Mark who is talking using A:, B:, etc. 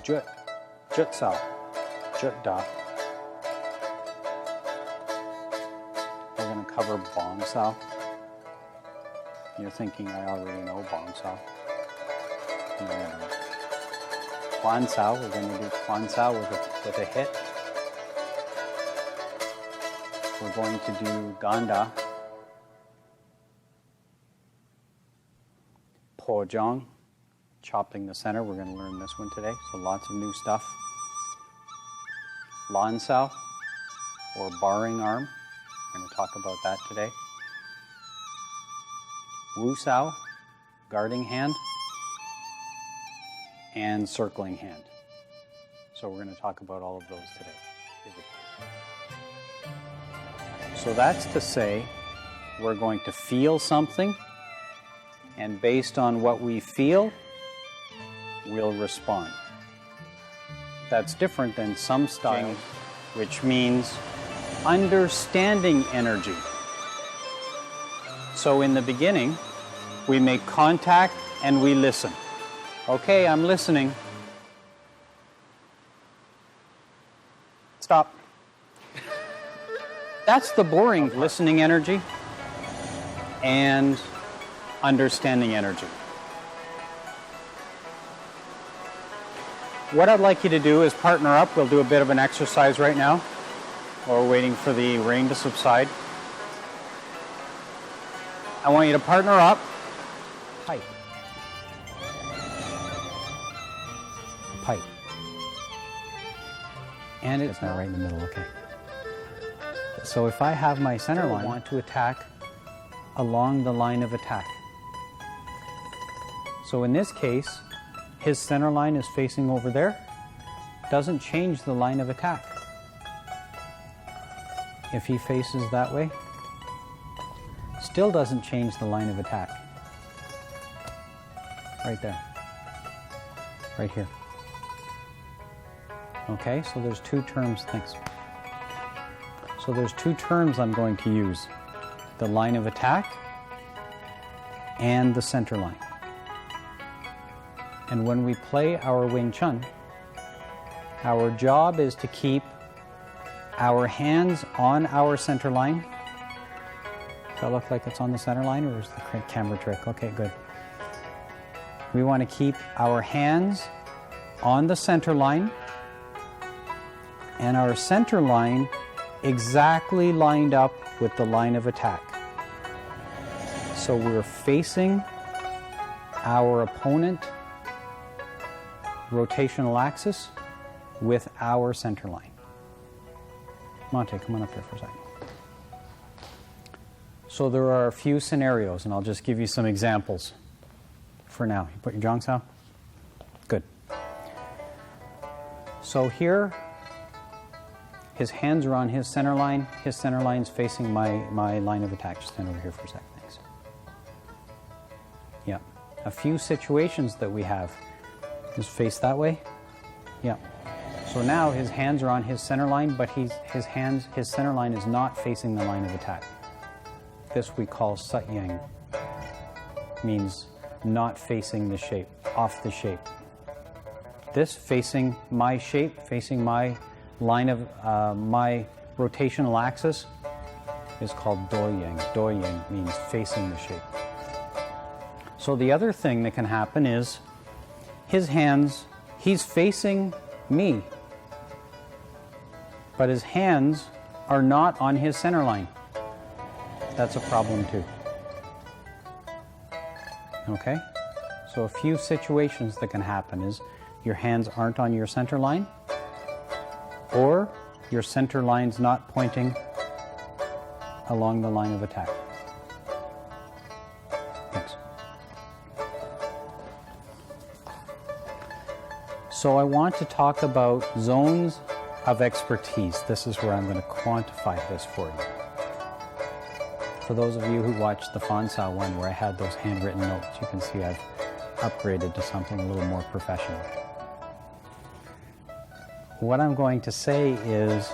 A: Jut, Jut Sau, Jut Da. We're going to cover Bong Sau. You're thinking, I already know Bong Sau. No. Faan Sau, we're going to do Faan Sau with a hit. We're going to do Ganda. Po Jong, chopping the center. We're going to learn this one today, so lots of new stuff. Lan Sau, or barring arm. We're going to talk about that today. Wu Sau, guarding hand, and circling hand. So we're going to talk about all of those today. So that's to say, we're going to feel something, and based on what we feel, we'll respond. That's different than some styles, which means understanding energy. So in the beginning, we make contact and we listen. Okay, I'm listening. Stop. That's the boring listening energy and understanding energy. What I'd like you to do is partner up. We'll do a bit of an exercise right now while we're waiting for the rain to subside. I want you to partner up. Pipe. Pipe. And it's not right in the middle, okay. So if I have my center line, I want to attack along the line of attack. So in this case, his center line is facing over there. Doesn't change the line of attack. If he faces that way, still doesn't change the line of attack. Right there. Right here. Okay, so there's two terms. Thanks. So there's two terms I'm going to use. The line of attack and the center line. And when we play our Wing Chun, our job is to keep our hands on our center line. Does that look like it's on the center line, or is the camera trick? Okay, good. We want to keep our hands on the center line and our center line exactly lined up with the line of attack. So we're facing our opponent rotational axis with our center line. Monte, come on up here for a second. So there are a few scenarios, and I'll just give you some examples for now. You put your Zhang Sao? Good. So here, his hands are on his center line. His center line's facing my line of attack. Just stand over here for a second, thanks. Yeah. A few situations that we have is face that way. Yeah. So now his hands are on his center line, but his center line is not facing the line of attack. This we call Sat Yang. Means not facing the shape, off the shape. This facing my shape, facing my line of my rotational axis is called Do Yang. Do Yang means facing the shape. So the other thing that can happen is his hands, he's facing me, but his hands are not on his center line. That's a problem too. Okay? So a few situations that can happen is your hands aren't on your center line, or your center line's not pointing along the line of attack. Thanks. So I want to talk about zones of expertise. This is where I'm going to quantify this for you. For those of you who watched the Faan Sau one where I had those handwritten notes, you can see I've upgraded to something a little more professional. What I'm going to say is